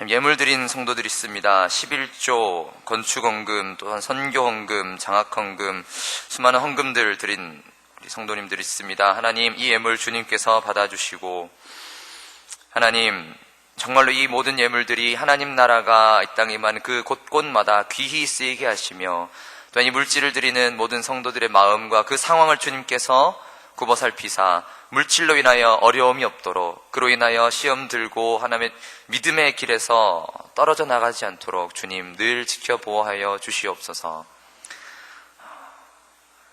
예물 드린 성도들이 있습니다. 11조, 건축헌금, 또한 선교헌금, 장학헌금, 수많은 헌금들 드린 우리 성도님들이 있습니다. 하나님, 이 예물 주님께서 받아주시고, 하나님, 정말로 이 모든 예물들이 하나님 나라가 이 땅에 임하는 그 곳곳마다 귀히 쓰이게 하시며, 또한 이 물질을 드리는 모든 성도들의 마음과 그 상황을 주님께서 굽어 살피사 물질로 인하여 어려움이 없도록, 그로 인하여 시험 들고 하나님의 믿음의 길에서 떨어져 나가지 않도록 주님 늘 지켜보호하여 주시옵소서.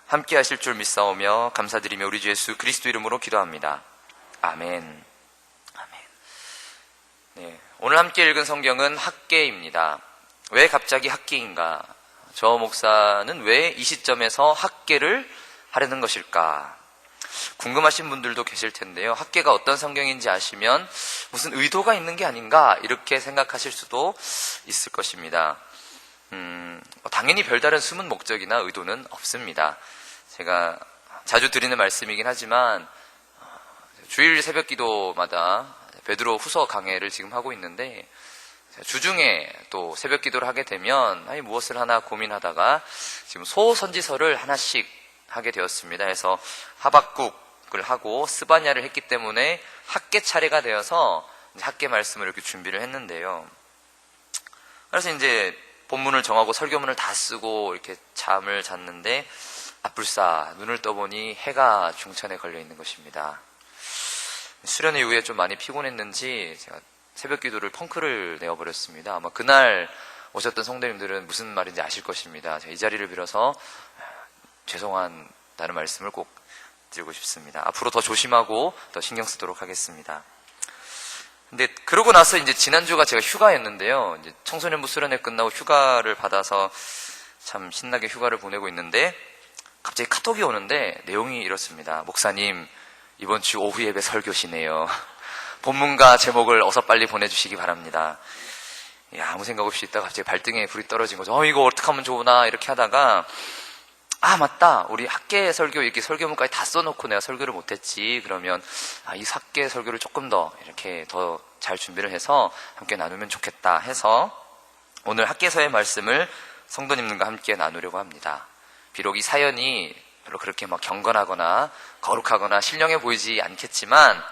함께 하실 줄 믿사오며 감사드리며 우리 주 예수 그리스도 이름으로 기도합니다. 아멘. 아멘. 네, 오늘 함께 읽은 성경은 학개입니다. 왜 갑자기 학개인가? 저 목사는 왜 이 시점에서 학개를 하려는 것일까? 궁금하신 분들도 계실 텐데요. 학개가 어떤 성경인지 아시면 무슨 의도가 있는 게 아닌가 이렇게 생각하실 수도 있을 것입니다. 당연히 별다른 숨은 목적이나 의도는 없습니다. 제가 자주 드리는 말씀이긴 하지만 주일 새벽 기도마다 베드로 후서 강해를 지금 하고 있는데, 주중에 또 새벽 기도를 하게 되면 무엇을 하나 고민하다가 지금 소선지서를 하나씩 하게 되었습니다. 그래서 하박국을 하고 스바냐를 했기 때문에 학개 차례가 되어서 학개 말씀을 이렇게 준비를 했는데요. 그래서 이제 본문을 정하고 설교문을 다 쓰고 이렇게 잠을 잤는데, 불사 눈을 떠보니 해가 중천에 걸려 있는 것입니다. 수련 이후에 좀 많이 피곤했는지 제가 새벽 기도를 펑크를 내어버렸습니다. 아마 그날 오셨던 성도님들은 무슨 말인지 아실 것입니다. 제가 이 자리를 빌어서 죄송하다는 말씀을 꼭 드리고 싶습니다. 앞으로 더 조심하고 더 신경 쓰도록 하겠습니다. 근데 그러고 나서 이제 지난주가 제가 휴가였는데요. 이제 청소년부 수련회 끝나고 휴가를 받아서 참 신나게 휴가를 보내고 있는데, 갑자기 카톡이 오는데 내용이 이렇습니다. 목사님, 이번 주 오후 예배 설교시네요. 본문과 제목을 어서 빨리 보내주시기 바랍니다. 아무 생각 없이 있다가 갑자기 발등에 불이 떨어진 거죠. 이거 어떻게 하면 좋으나 이렇게 하다가, 맞다, 우리 학계 설교 이렇게 설교문까지 다 써놓고 내가 설교를 못했지. 그러면 이 학계 설교를 조금 더 이렇게 더 잘 준비를 해서 함께 나누면 좋겠다 해서 오늘 학계서의 말씀을 성도님들과 함께 나누려고 합니다. 비록 이 사연이 별로 그렇게 경건하거나 거룩하거나 신령해 보이지 않겠지만,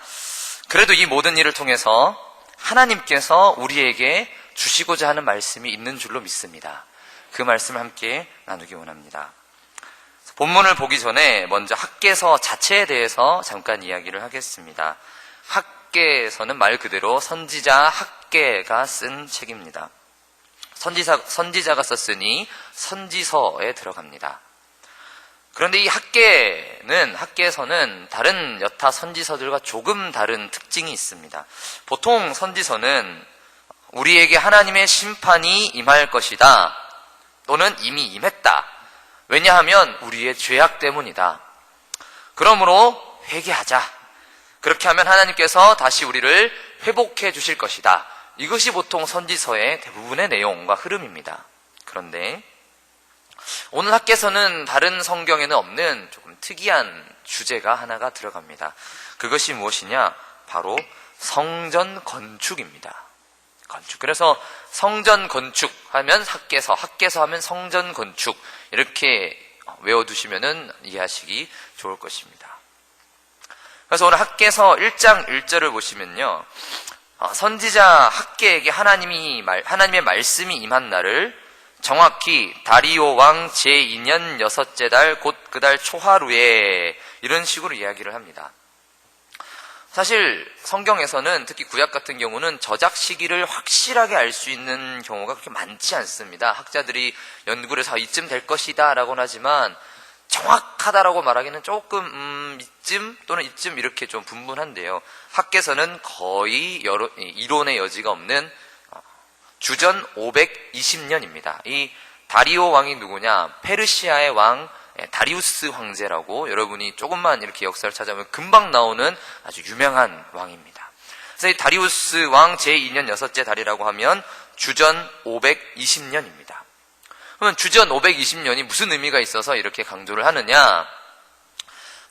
그래도 이 모든 일을 통해서 하나님께서 우리에게 주시고자 하는 말씀이 있는 줄로 믿습니다. 그 말씀을 함께 나누기 원합니다. 본문을 보기 전에 먼저 학개서 자체에 대해서 잠깐 이야기를 하겠습니다. 학개서는 말 그대로 선지자 학개가 쓴 책입니다. 선지자가 썼으니 선지서에 들어갑니다. 그런데 이 학개서는 다른 여타 선지서들과 조금 다른 특징이 있습니다. 보통 선지서는 우리에게 하나님의 심판이 임할 것이다, 또는 이미 임했다. 왜냐하면 우리의 죄악 때문이다. 그러므로 회개하자. 그렇게 하면 하나님께서 다시 우리를 회복해 주실 것이다. 이것이 보통 선지서의 대부분의 내용과 흐름입니다. 그런데 오늘 학개서는 다른 성경에는 없는 조금 특이한 주제가 하나가 들어갑니다. 그것이 무엇이냐? 바로 성전 건축입니다. 건축. 그래서 성전 건축 하면 학개서, 학개서 하면 성전 건축, 이렇게 외워두시면은 이해하시기 좋을 것입니다. 그래서 오늘 학개서 1장 1절을 보시면요, 선지자 학개에게 하나님의 말씀이 임한 날을 정확히 다리오 왕 제2년 6째 달 곧 그 달 초하루에, 이런 식으로 이야기를 합니다. 사실 성경에서는 특히 구약 같은 경우는 저작 시기를 확실하게 알 수 있는 경우가 그렇게 많지 않습니다. 학자들이 연구를 해서 이쯤 될 것이다 라고는 하지만 정확하다라고 말하기는 조금 이쯤 또는 이쯤 이렇게 좀 분분한데요. 학개서는 거의 이론의 여지가 없는 주전 520년입니다. 이 다리오 왕이 누구냐? 페르시아의 왕 다리우스 황제라고, 여러분이 조금만 이렇게 역사를 찾아보면 금방 나오는 아주 유명한 왕입니다. 그래서 이 다리우스 왕 제2년 6째 달이라고 하면 주전 520년입니다. 그러면 주전 520년이 무슨 의미가 있어서 이렇게 강조를 하느냐?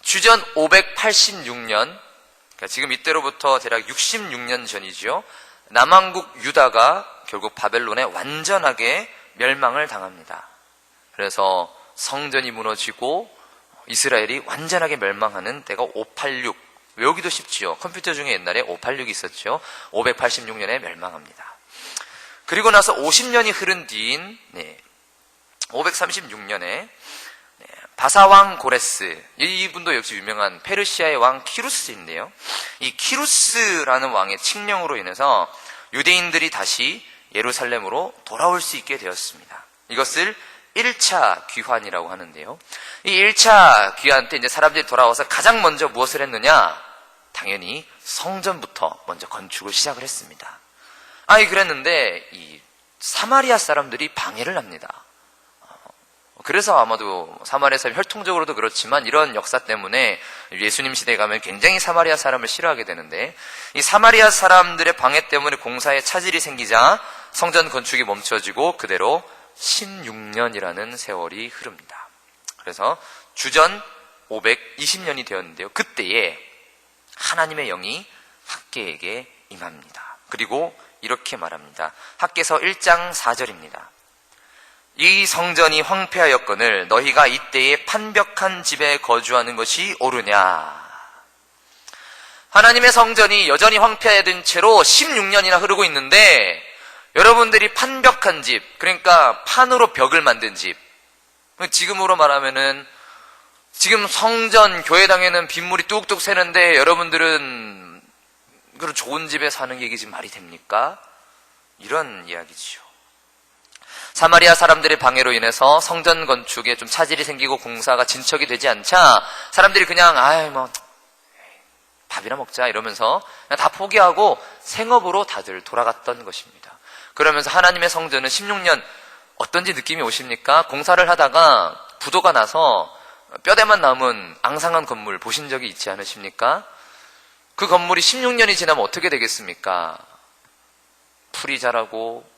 주전 586년, 그러니까 지금 이때로부터 대략 66년 전이죠. 남왕국 유다가 결국 바벨론에 완전하게 멸망을 당합니다. 그래서 성전이 무너지고 이스라엘이 완전하게 멸망하는 때가 586. 외우기도 쉽지요. 컴퓨터 중에 옛날에 586이 있었죠. 586년에 멸망합니다. 그리고 나서 50년이 흐른 뒤인 536년에 바사왕 고레스, 이분도 역시 유명한 페르시아의 왕 키루스인데요. 이 키루스라는 왕의 칙령으로 인해서 유대인들이 다시 예루살렘으로 돌아올 수 있게 되었습니다. 이것을 1차 귀환이라고 하는데요. 이 1차 귀환 때 이제 사람들이 돌아와서 가장 먼저 무엇을 했느냐? 당연히 성전부터 먼저 건축을 시작을 했습니다. 그랬는데 이 사마리아 사람들이 방해를 합니다. 그래서 아마도 사마리아 사람이 혈통적으로도 그렇지만 이런 역사 때문에 예수님 시대에 가면 굉장히 사마리아 사람을 싫어하게 되는데, 이 사마리아 사람들의 방해 때문에 공사에 차질이 생기자 성전 건축이 멈춰지고 그대로 16년이라는 세월이 흐릅니다. 그래서 주전 520년이 되었는데요. 그때에 하나님의 영이 학개에게 임합니다. 그리고 이렇게 말합니다. 학개서 1장 4절입니다. 이 성전이 황폐하였거늘 너희가 이때에 판벽한 집에 거주하는 것이 옳으냐. 하나님의 성전이 여전히 황폐하던 채로 16년이나 흐르고 있는데 여러분들이 판벽한 집, 그러니까 판으로 벽을 만든 집, 지금으로 말하면은 지금 성전 교회당에는 빗물이 뚝뚝 새는데 여러분들은 그런 좋은 집에 사는 얘기 지금 말이 됩니까? 이런 이야기지요. 사마리아 사람들의 방해로 인해서 성전 건축에 좀 차질이 생기고 공사가 진척이 되지 않자 사람들이 그냥 밥이나 먹자 이러면서 그냥 다 포기하고 생업으로 다들 돌아갔던 것입니다. 그러면서 하나님의 성전은 16년 어떤지 느낌이 오십니까? 공사를 하다가 부도가 나서 뼈대만 남은 앙상한 건물 보신 적이 있지 않으십니까? 그 건물이 16년이 지나면 어떻게 되겠습니까? 풀이 자라고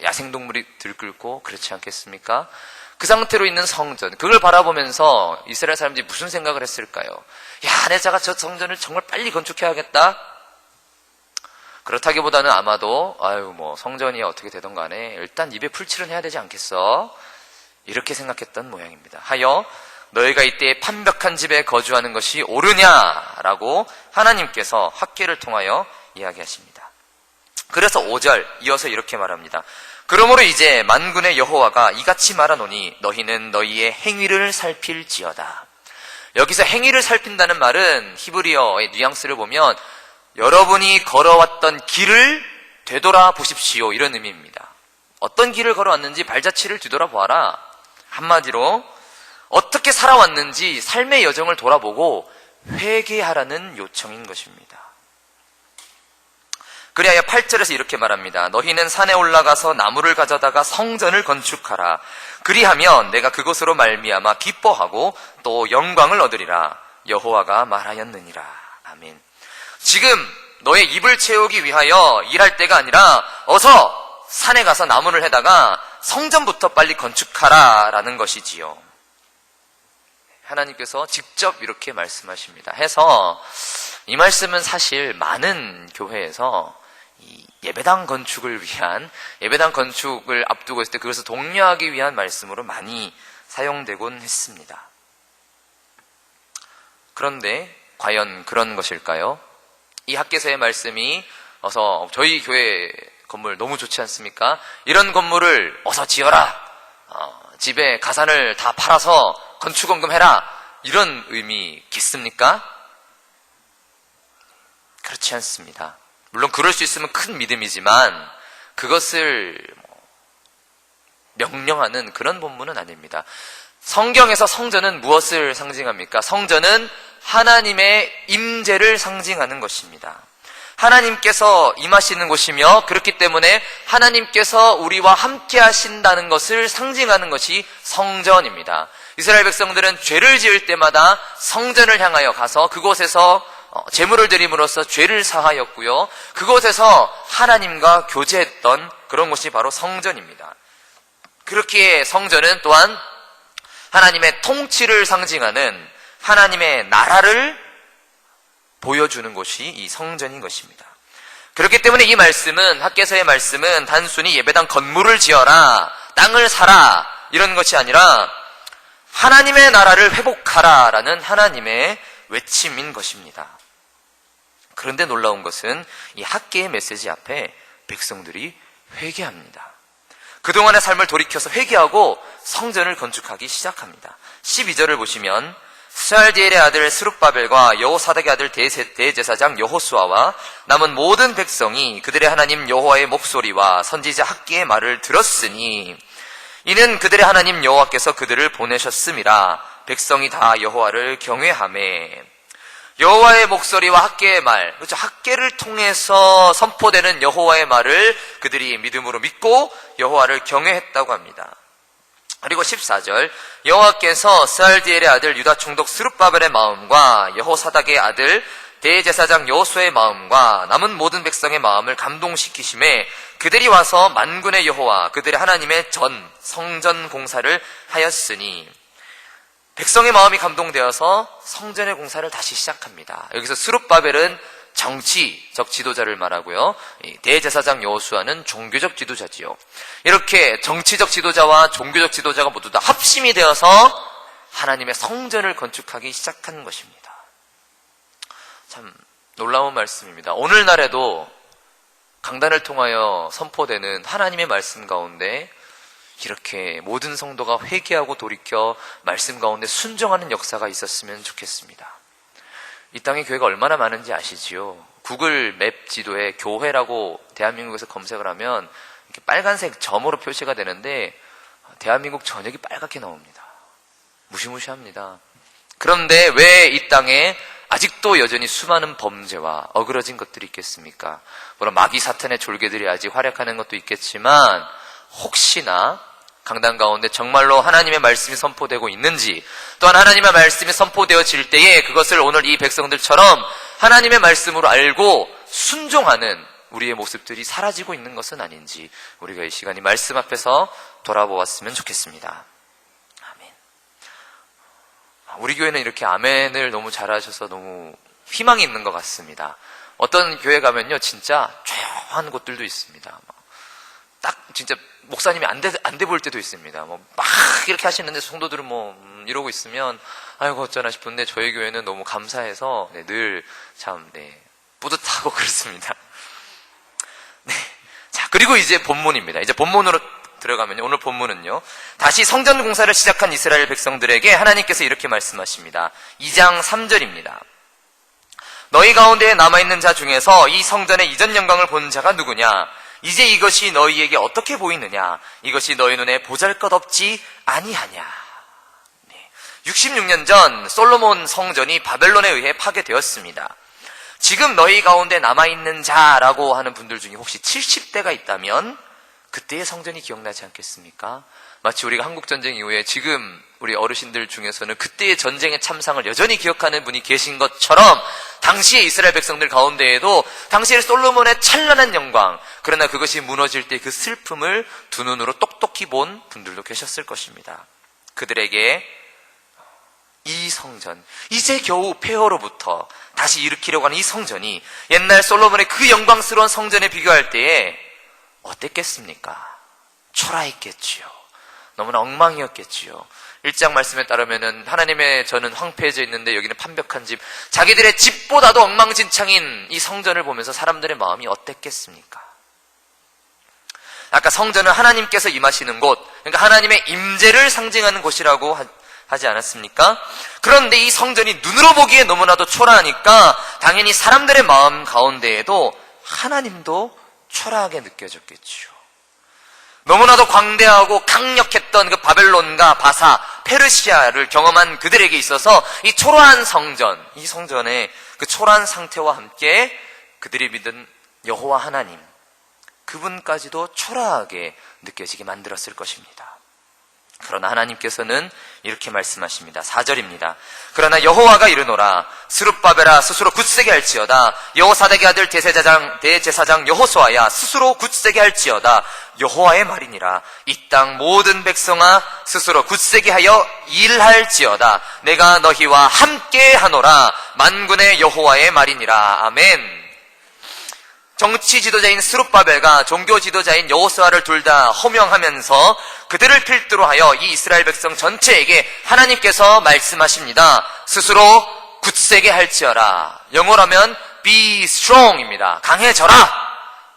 야생동물이 들끓고 그렇지 않겠습니까? 그 상태로 있는 성전, 그걸 바라보면서 이스라엘 사람들이 무슨 생각을 했을까요? 내가 저 성전을 정말 빨리 건축해야겠다? 그렇다기보다는 아마도 성전이 어떻게 되던 간에 일단 입에 풀칠은 해야 되지 않겠어? 이렇게 생각했던 모양입니다. 하여 너희가 이때에 판벽한 집에 거주하는 것이 옳으냐라고 하나님께서 학개를 통하여 이야기하십니다. 그래서 5절 이어서 이렇게 말합니다. 그러므로 이제 만군의 여호와가 이같이 말하노니 너희는 너희의 행위를 살필지어다. 여기서 행위를 살핀다는 말은 히브리어의 뉘앙스를 보면 여러분이 걸어왔던 길을 되돌아 보십시오, 이런 의미입니다. 어떤 길을 걸어왔는지 발자취를 뒤돌아보아라. 한마디로 어떻게 살아왔는지 삶의 여정을 돌아보고 회개하라는 요청인 것입니다. 그리하여 8절에서 이렇게 말합니다. 너희는 산에 올라가서 나무를 가져다가 성전을 건축하라. 그리하면 내가 그것으로 말미암아 기뻐하고 또 영광을 얻으리라. 여호와가 말하였느니라. 아멘. 지금 너의 입을 채우기 위하여 일할 때가 아니라 어서 산에 가서 나무를 해다가 성전부터 빨리 건축하라 라는 것이지요. 하나님께서 직접 이렇게 말씀하십니다. 해서 이 말씀은 사실 많은 교회에서 이 예배당 건축을 앞두고 있을 때 그것을 독려하기 위한 말씀으로 많이 사용되곤 했습니다. 그런데 과연 그런 것일까요? 이 학개서의 말씀이 어서 저희 교회 건물 너무 좋지 않습니까? 이런 건물을 어서 지어라. 집에 가산을 다 팔아서 건축원금 해라. 이런 의미겠습니까? 그렇지 않습니다. 물론 그럴 수 있으면 큰 믿음이지만 그것을 명령하는 그런 본문은 아닙니다. 성경에서 성전은 무엇을 상징합니까? 성전은 하나님의 임재를 상징하는 것입니다. 하나님께서 임하시는 곳이며 그렇기 때문에 하나님께서 우리와 함께 하신다는 것을 상징하는 것이 성전입니다. 이스라엘 백성들은 죄를 지을 때마다 성전을 향하여 가서 그곳에서 제물을 드림으로써 죄를 사하였고요. 그곳에서 하나님과 교제했던 그런 곳이 바로 성전입니다. 그렇기에 성전은 또한 하나님의 통치를 상징하는 하나님의 나라를 보여주는 곳이 이 성전인 것입니다. 그렇기 때문에 이 말씀은, 학개서의 말씀은 단순히 예배당 건물을 지어라, 땅을 사라 이런 것이 아니라 하나님의 나라를 회복하라라는 하나님의 외침인 것입니다. 그런데 놀라운 것은 이 학개의 메시지 앞에 백성들이 회개합니다. 그동안의 삶을 돌이켜서 회개하고 성전을 건축하기 시작합니다. 12절을 보시면 스알디엘의 아들 스룹바벨과 여호사닥의 아들 대제사장 여호수아와 남은 모든 백성이 그들의 하나님 여호와의 목소리와 선지자 학개의 말을 들었으니 이는 그들의 하나님 여호와께서 그들을 보내셨음이라. 백성이 다 여호와를 경외하매. 여호와의 목소리와 학개의 말, 그렇죠? 학개를 통해서 선포되는 여호와의 말을 그들이 믿음으로 믿고 여호와를 경외했다고 합니다. 그리고 14절, 여호와께서 스알디엘의 아들 유다 총독 스룹바벨의 마음과 여호사닥의 아들 대제사장 여호수아의 마음과 남은 모든 백성의 마음을 감동시키심에 그들이 와서 만군의 여호와 그들의 하나님의 성전 공사를 하였으니. 백성의 마음이 감동되어서 성전의 공사를 다시 시작합니다. 여기서 스룹바벨은 정치적 지도자를 말하고요, 대제사장 여호수아는 종교적 지도자지요. 이렇게 정치적 지도자와 종교적 지도자가 모두 다 합심이 되어서 하나님의 성전을 건축하기 시작한 것입니다. 참 놀라운 말씀입니다. 오늘날에도 강단을 통하여 선포되는 하나님의 말씀 가운데 이렇게 모든 성도가 회개하고 돌이켜 말씀 가운데 순종하는 역사가 있었으면 좋겠습니다. 이 땅에 교회가 얼마나 많은지 아시지요? 구글 맵 지도에 교회라고 대한민국에서 검색을 하면 이렇게 빨간색 점으로 표시가 되는데 대한민국 전역이 빨갛게 나옵니다. 무시무시합니다. 그런데 왜 이 땅에 아직도 여전히 수많은 범죄와 어그러진 것들이 있겠습니까? 물론 마귀 사탄의 졸개들이 아직 활약하는 것도 있겠지만 혹시나 강단 가운데 정말로 하나님의 말씀이 선포되고 있는지, 또한 하나님의 말씀이 선포되어질 때에 그것을 오늘 이 백성들처럼 하나님의 말씀으로 알고 순종하는 우리의 모습들이 사라지고 있는 것은 아닌지 우리가 이 시간 이 말씀 앞에서 돌아보았으면 좋겠습니다. 아멘. 우리 교회는 이렇게 아멘을 너무 잘하셔서 너무 희망이 있는 것 같습니다. 어떤 교회 가면요 진짜 조용한 곳들도 있습니다. 딱 진짜 목사님이 안 돼 보일 때도 있습니다. 막 이렇게 하시는데 성도들은 이러고 있으면 아이고 어쩌나 싶은데 저희 교회는 너무 감사해서 늘 참 뿌듯하고 그렇습니다. 네. 자, 그리고 이제 본문입니다. 이제 본문으로 들어가면요. 오늘 본문은요. 다시 성전 공사를 시작한 이스라엘 백성들에게 하나님께서 이렇게 말씀하십니다. 2장 3절입니다. 너희 가운데 남아있는 자 중에서 이 성전의 이전 영광을 본 자가 누구냐? 이제 이것이 너희에게 어떻게 보이느냐? 이것이 너희 눈에 보잘것없지 아니하냐? 66년 전 솔로몬 성전이 바벨론에 의해 파괴되었습니다. 지금 너희 가운데 남아있는 자라고 하는 분들 중에 혹시 70대가 있다면 그때의 성전이 기억나지 않겠습니까? 마치 우리가 한국전쟁 이후에 지금 우리 어르신들 중에서는 그때의 전쟁의 참상을 여전히 기억하는 분이 계신 것처럼 당시의 이스라엘 백성들 가운데에도 당시의 솔로몬의 찬란한 영광, 그러나 그것이 무너질 때 그 슬픔을 두 눈으로 똑똑히 본 분들도 계셨을 것입니다. 그들에게 이 성전, 이제 겨우 폐허로부터 다시 일으키려고 하는 이 성전이 옛날 솔로몬의 그 영광스러운 성전에 비교할 때에 어땠겠습니까? 초라했겠지요. 너무나 엉망이었겠지요. 1장 말씀에 따르면은 하나님의 전은 황폐해져 있는데 여기는 판벽한 집, 자기들의 집보다도 엉망진창인 이 성전을 보면서 사람들의 마음이 어땠겠습니까? 아까 성전은 하나님께서 임하시는 곳, 그러니까 하나님의 임재를 상징하는 곳이라고 하지 않았습니까? 그런데 이 성전이 눈으로 보기에 너무나도 초라하니까 당연히 사람들의 마음 가운데에도 하나님도 초라하게 느껴졌겠죠. 너무나도 광대하고 강력했던 그 바벨론과 바사, 페르시아를 경험한 그들에게 있어서 이 초라한 성전, 이 성전의 그 초라한 상태와 함께 그들이 믿은 여호와 하나님, 그분까지도 초라하게 느껴지게 만들었을 것입니다. 그러나 하나님께서는 이렇게 말씀하십니다. 4절입니다. 그러나 여호와가 이르노라. 스룹바벨아 스스로 굳세게 할지어다. 여호사닥의 아들 대제사장 여호수아야 스스로 굳세게 할지어다. 여호와의 말이니라. 이 땅 모든 백성아 스스로 굳세게 하여 일할지어다. 내가 너희와 함께 하노라. 만군의 여호와의 말이니라. 아멘. 정치 지도자인 스룹바벨과 종교 지도자인 여호수아를 둘 다 호명하면서 그들을 필두로 하여 이 이스라엘 백성 전체에게 하나님께서 말씀하십니다. 스스로 굳세게 할지어라. 영어로면 be strong입니다. 강해져라.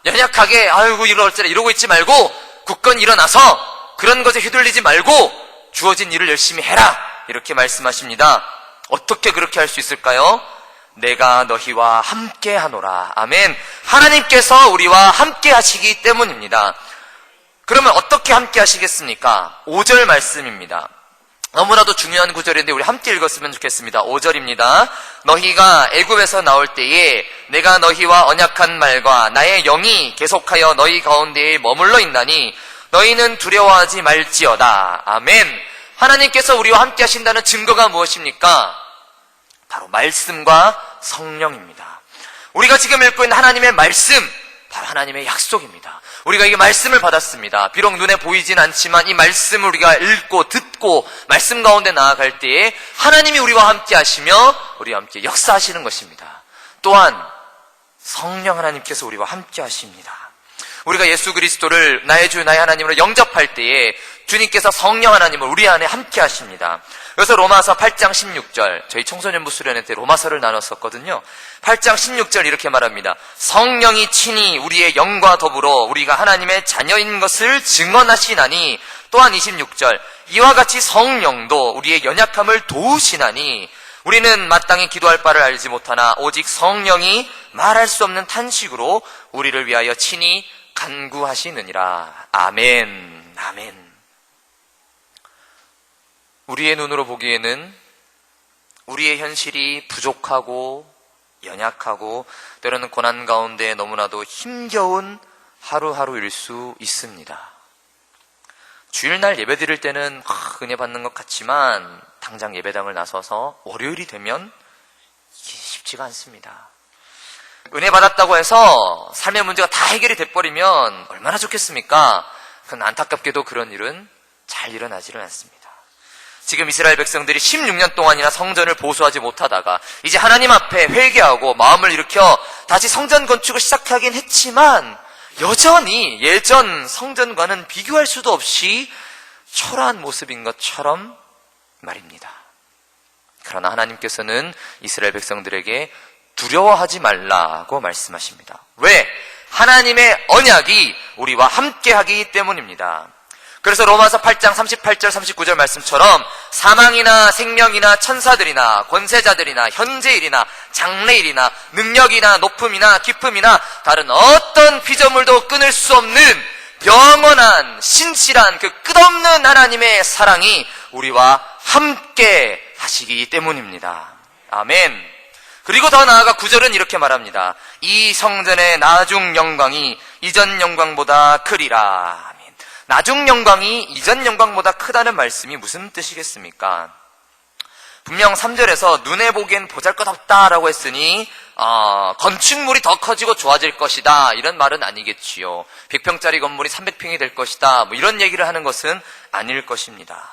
연약하게 아이고 이러고 있지 말고 굳건히 일어나서 그런 것에 휘둘리지 말고 주어진 일을 열심히 해라. 이렇게 말씀하십니다. 어떻게 그렇게 할 수 있을까요? 내가 너희와 함께 하노라. 아멘. 하나님께서 우리와 함께 하시기 때문입니다. 그러면 어떻게 함께 하시겠습니까? 5절 말씀입니다. 너무나도 중요한 구절인데 우리 함께 읽었으면 좋겠습니다. 5절입니다. 너희가 애굽에서 나올 때에 내가 너희와 언약한 말과 나의 영이 계속하여 너희 가운데에 머물러 있나니 너희는 두려워하지 말지어다. 아멘. 하나님께서 우리와 함께 하신다는 증거가 무엇입니까? 바로 말씀과 성령입니다. 우리가 지금 읽고 있는 하나님의 말씀, 바로 하나님의 약속입니다. 우리가 이 말씀을 받았습니다. 비록 눈에 보이진 않지만 이 말씀을 우리가 읽고 듣고 말씀 가운데 나아갈 때에 하나님이 우리와 함께 하시며 우리와 함께 역사하시는 것입니다. 또한 성령 하나님께서 우리와 함께 하십니다. 우리가 예수 그리스도를 나의 주 나의 하나님으로 영접할 때에 주님께서 성령 하나님을 우리 안에 함께 하십니다. 그래서 로마서 8장 16절, 저희 청소년부 수련회 때 로마서를 나눴었거든요. 8장 16절 이렇게 말합니다. 성령이 친히 우리의 영과 더불어 우리가 하나님의 자녀인 것을 증언하시나니, 또한 26절, 이와 같이 성령도 우리의 연약함을 도우시나니 우리는 마땅히 기도할 바를 알지 못하나 오직 성령이 말할 수 없는 탄식으로 우리를 위하여 친히 간구하시느니라. 아멘. 아멘. 우리의 눈으로 보기에는 우리의 현실이 부족하고 연약하고 때로는 고난 가운데 너무나도 힘겨운 하루하루일 수 있습니다. 주일날 예배 드릴 때는 은혜 받는 것 같지만 당장 예배당을 나서서 월요일이 되면 이게 쉽지가 않습니다. 은혜 받았다고 해서 삶의 문제가 다 해결이 돼버리면 얼마나 좋겠습니까? 그건 안타깝게도 그런 일은 잘 일어나지는 않습니다. 지금 이스라엘 백성들이 16년 동안이나 성전을 보수하지 못하다가 이제 하나님 앞에 회개하고 마음을 일으켜 다시 성전 건축을 시작하긴 했지만 여전히 예전 성전과는 비교할 수도 없이 초라한 모습인 것처럼 말입니다. 그러나 하나님께서는 이스라엘 백성들에게 두려워하지 말라고 말씀하십니다. 왜? 하나님의 언약이 우리와 함께하기 때문입니다. 그래서 로마서 8장 38절 39절 말씀처럼 사망이나 생명이나 천사들이나 권세자들이나 현재일이나 장래일이나 능력이나 높음이나 깊음이나 다른 어떤 피조물도 끊을 수 없는 영원한 신실한 그 끝없는 하나님의 사랑이 우리와 함께 하시기 때문입니다. 아멘. 그리고 더 나아가 9절은 이렇게 말합니다. 이 성전의 나중 영광이 이전 영광보다 크리라. 나중 영광이 이전 영광보다 크다는 말씀이 무슨 뜻이겠습니까? 분명 3절에서 눈에 보기엔 보잘것없다라고 했으니 건축물이 더 커지고 좋아질 것이다 이런 말은 아니겠지요. 100평짜리 건물이 300평이 될 것이다 뭐 이런 얘기를 하는 것은 아닐 것입니다.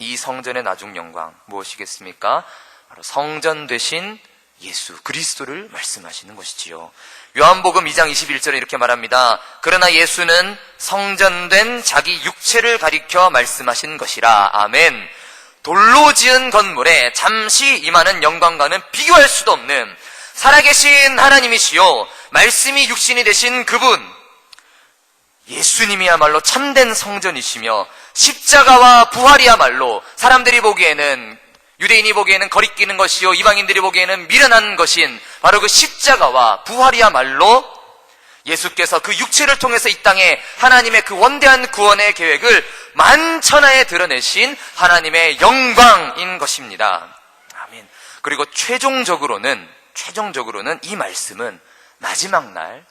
이 성전의 나중 영광 무엇이겠습니까? 바로 성전 되신 예수 그리스도를 말씀하시는 것이지요. 요한복음 2장 21절에 이렇게 말합니다. 그러나 예수는 성전된 자기 육체를 가리켜 말씀하신 것이라. 아멘. 돌로 지은 건물에 잠시 임하는 영광과는 비교할 수도 없는 살아계신 하나님이시요 말씀이 육신이 되신 그분 예수님이야말로 참된 성전이시며 십자가와 부활이야말로 사람들이 보기에는 유대인이 보기에는 거리끼는 것이요 이방인들이 보기에는 미련한 것인 바로 그 십자가와 부활이야말로 예수께서 그 육체를 통해서 이 땅에 하나님의 그 원대한 구원의 계획을 만천하에 드러내신 하나님의 영광인 것입니다. 아멘. 그리고 최종적으로는 이 말씀은 마지막 날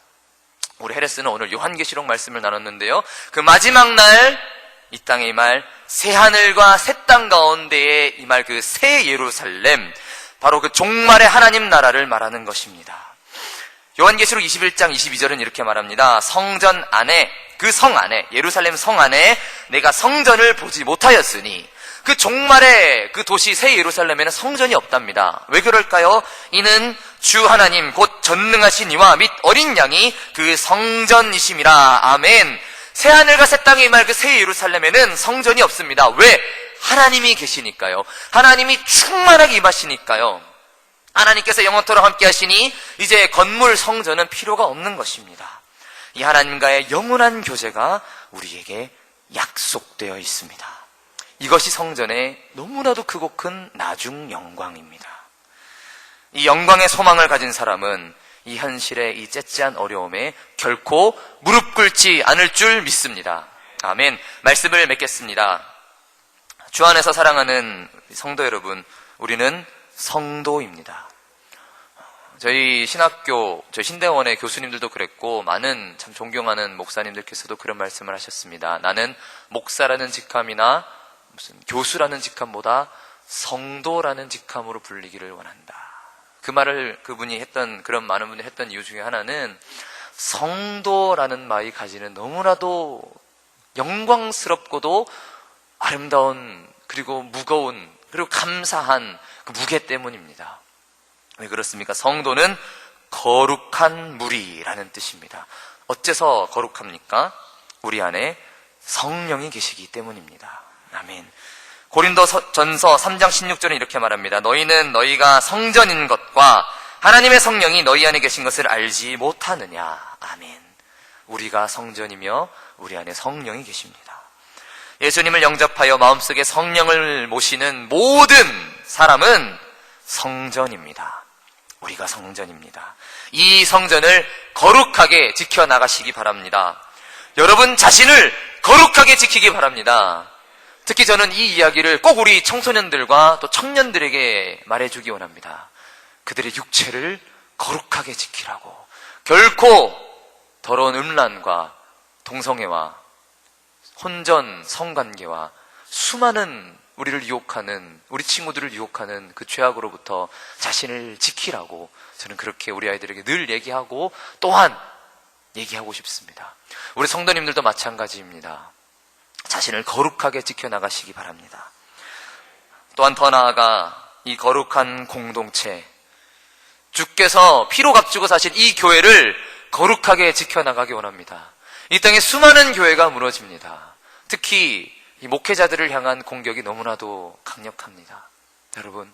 우리 헤레스는 오늘 요한계시록 말씀을 나눴는데요. 그 마지막 날 이 땅에 임할 새하늘과 새 땅 가운데에 임할 그 새 예루살렘 바로 그 종말의 하나님 나라를 말하는 것입니다. 요한계시록 21장 22절은 이렇게 말합니다. 성전 안에 그 성 안에 예루살렘 성 안에 내가 성전을 보지 못하였으니 그 종말의 그 도시 새 예루살렘에는 성전이 없답니다. 왜 그럴까요? 이는 주 하나님 곧 전능하신 이와 및 어린 양이 그 성전이심이라. 아멘. 새하늘과 새 땅에 임할 그 새 예루살렘에는 성전이 없습니다. 왜? 하나님이 계시니까요. 하나님이 충만하게 임하시니까요. 하나님께서 영원토록 함께 하시니 이제 건물 성전은 필요가 없는 것입니다. 이 하나님과의 영원한 교제가 우리에게 약속되어 있습니다. 이것이 성전의 너무나도 크고 큰 나중 영광입니다. 이 영광의 소망을 가진 사람은 이 현실의 이 째째한 어려움에 결코 무릎 꿇지 않을 줄 믿습니다. 아멘. 말씀을 맺겠습니다. 주 안에서 사랑하는 성도 여러분, 우리는 성도입니다. 저희 신학교, 저희 신대원의 교수님들도 그랬고 많은 참 존경하는 목사님들께서도 그런 말씀을 하셨습니다. 나는 목사라는 직함이나 무슨 교수라는 직함보다 성도라는 직함으로 불리기를 원한다. 그 말을 그분이 했던, 그런 많은 분들이 했던 이유 중에 하나는 성도라는 말이 가지는 너무나도 영광스럽고도 아름다운, 그리고 무거운, 그리고 감사한 그 무게 때문입니다. 왜 그렇습니까? 성도는 거룩한 무리라는 뜻입니다. 어째서 거룩합니까? 우리 안에 성령이 계시기 때문입니다. 아멘. 고린도전서 3장 16절은 이렇게 말합니다. 너희는 너희가 성전인 것과 하나님의 성령이 너희 안에 계신 것을 알지 못하느냐. 아멘. 우리가 성전이며 우리 안에 성령이 계십니다. 예수님을 영접하여 마음속에 성령을 모시는 모든 사람은 성전입니다. 우리가 성전입니다. 이 성전을 거룩하게 지켜나가시기 바랍니다. 여러분 자신을 거룩하게 지키기 바랍니다. 특히 저는 이 이야기를 꼭 우리 청소년들과 또 청년들에게 말해주기 원합니다. 그들의 육체를 거룩하게 지키라고. 결코 더러운 음란과 동성애와 혼전, 성관계와 수많은 우리를 유혹하는, 우리 친구들을 유혹하는 그 죄악으로부터 자신을 지키라고 저는 그렇게 우리 아이들에게 늘 얘기하고 또한 얘기하고 싶습니다. 우리 성도님들도 마찬가지입니다. 자신을 거룩하게 지켜나가시기 바랍니다. 또한 더 나아가 이 거룩한 공동체, 주께서 피로 값주고 사신 이 교회를 거룩하게 지켜나가기 원합니다. 이 땅에 수많은 교회가 무너집니다. 특히 이 목회자들을 향한 공격이 너무나도 강력합니다. 여러분,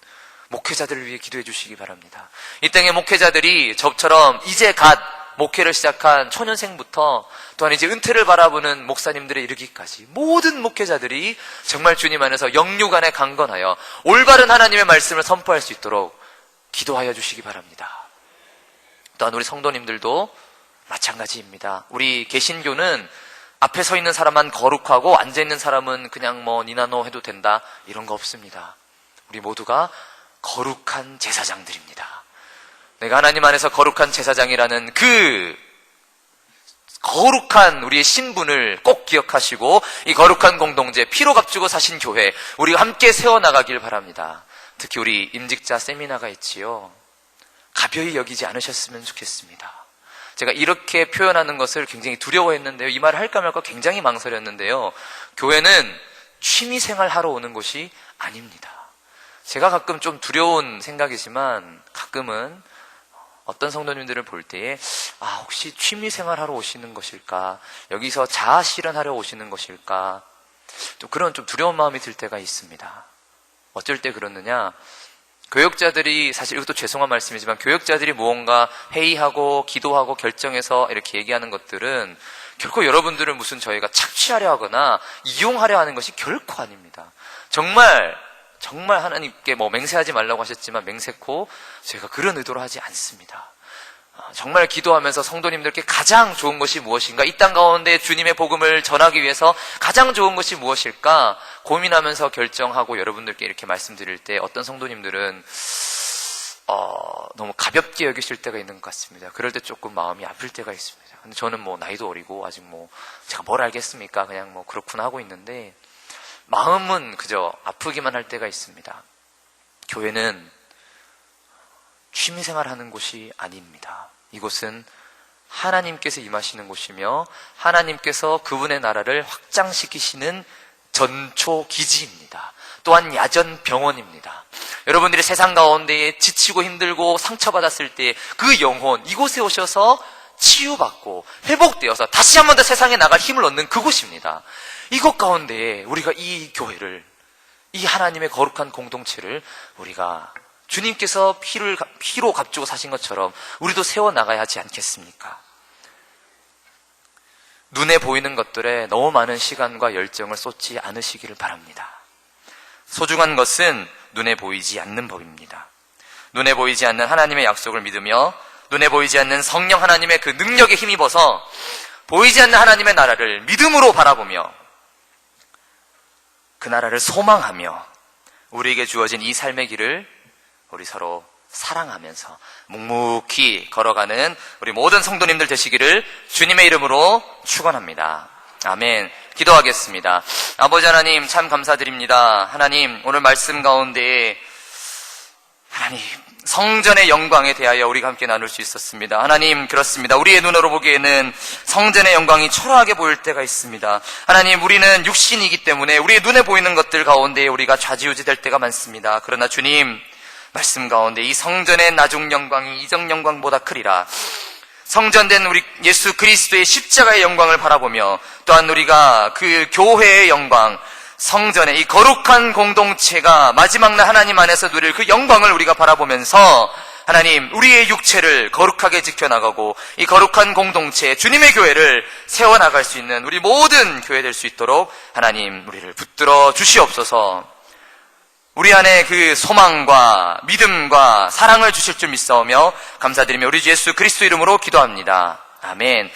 목회자들을 위해 기도해 주시기 바랍니다. 이 땅의 목회자들이 저처럼 이제 갓 목회를 시작한 초년생부터 또한 이제 은퇴를 바라보는 목사님들에 이르기까지 모든 목회자들이 정말 주님 안에서 영육 안에 강건하여 올바른 하나님의 말씀을 선포할 수 있도록 기도하여 주시기 바랍니다. 또한 우리 성도님들도 마찬가지입니다. 우리 개신교는 앞에 서 있는 사람만 거룩하고 앉아있는 사람은 그냥 뭐 니나노 해도 된다, 이런 거 없습니다. 우리 모두가 거룩한 제사장들입니다. 내가 하나님 안에서 거룩한 제사장이라는 그 거룩한 우리의 신분을 꼭 기억하시고 이 거룩한 공동체, 피로 값주고 사신 교회, 우리가 함께 세워나가길 바랍니다. 특히 우리 임직자 세미나가 있지요. 가벼이 여기지 않으셨으면 좋겠습니다. 제가 이렇게 표현하는 것을 굉장히 두려워했는데요. 이 말을 할까 말까 굉장히 망설였는데요. 교회는 취미생활 하러 오는 곳이 아닙니다. 제가 가끔 좀 두려운 생각이지만 가끔은 어떤 성도님들을 볼 때에 혹시 취미생활 하러 오시는 것일까? 여기서 자아실현하러 오시는 것일까? 또 그런 좀 두려운 마음이 들 때가 있습니다. 어쩔 때 그러느냐? 교역자들이, 사실 이것도 죄송한 말씀이지만 교역자들이 무언가 회의하고 기도하고 결정해서 이렇게 얘기하는 것들은 결코 여러분들은 무슨 저희가 착취하려 하거나 이용하려 하는 것이 결코 아닙니다. 정말 하나님께 맹세하지 말라고 하셨지만 맹세코 제가 그런 의도로 하지 않습니다. 정말 기도하면서 성도님들께 가장 좋은 것이 무엇인가, 이 땅 가운데 주님의 복음을 전하기 위해서 가장 좋은 것이 무엇일까 고민하면서 결정하고 여러분들께 이렇게 말씀드릴 때 어떤 성도님들은 너무 가볍게 여기실 때가 있는 것 같습니다. 그럴 때 조금 마음이 아플 때가 있습니다. 근데 저는 나이도 어리고 아직 제가 뭘 알겠습니까? 그냥 그렇구나 하고 있는데 마음은 그저 아프기만 할 때가 있습니다. 교회는 취미생활 하는 곳이 아닙니다. 이곳은 하나님께서 임하시는 곳이며 하나님께서 그분의 나라를 확장시키시는 전초기지입니다. 또한 야전 병원입니다. 여러분들이 세상 가운데에 지치고 힘들고 상처받았을 때 그 영혼, 이곳에 오셔서 치유받고 회복되어서 다시 한 번 더 세상에 나갈 힘을 얻는 그곳입니다. 이곳 가운데에 우리가 이 교회를, 이 하나님의 거룩한 공동체를 우리가 주님께서 피로 값주고 사신 것처럼 우리도 세워나가야 하지 않겠습니까? 눈에 보이는 것들에 너무 많은 시간과 열정을 쏟지 않으시기를 바랍니다. 소중한 것은 눈에 보이지 않는 법입니다. 눈에 보이지 않는 하나님의 약속을 믿으며 눈에 보이지 않는 성령 하나님의 그 능력에 힘입어서 보이지 않는 하나님의 나라를 믿음으로 바라보며 그 나라를 소망하며 우리에게 주어진 이 삶의 길을 우리 서로 사랑하면서 묵묵히 걸어가는 우리 모든 성도님들 되시기를 주님의 이름으로 축원합니다. 아멘. 기도하겠습니다. 아버지 하나님 참 감사드립니다. 하나님 오늘 말씀 가운데 하나님 성전의 영광에 대하여 우리가 함께 나눌 수 있었습니다. 하나님 그렇습니다. 우리의 눈으로 보기에는 성전의 영광이 초라하게 보일 때가 있습니다. 하나님 우리는 육신이기 때문에 우리의 눈에 보이는 것들 가운데 우리가 좌지우지 될 때가 많습니다. 그러나 주님 말씀 가운데 이 성전의 나중 영광이 이적 영광보다 크리라. 성전된 우리 예수 그리스도의 십자가의 영광을 바라보며 또한 우리가 그 교회의 영광, 성전의 이 거룩한 공동체가 마지막 날 하나님 안에서 누릴 그 영광을 우리가 바라보면서 하나님 우리의 육체를 거룩하게 지켜나가고 이 거룩한 공동체 주님의 교회를 세워나갈 수 있는 우리 모든 교회 될 수 있도록 하나님 우리를 붙들어 주시옵소서. 우리 안에 그 소망과 믿음과 사랑을 주실 줄 믿사오며 감사드리며 우리 주 예수 그리스도 이름으로 기도합니다. 아멘.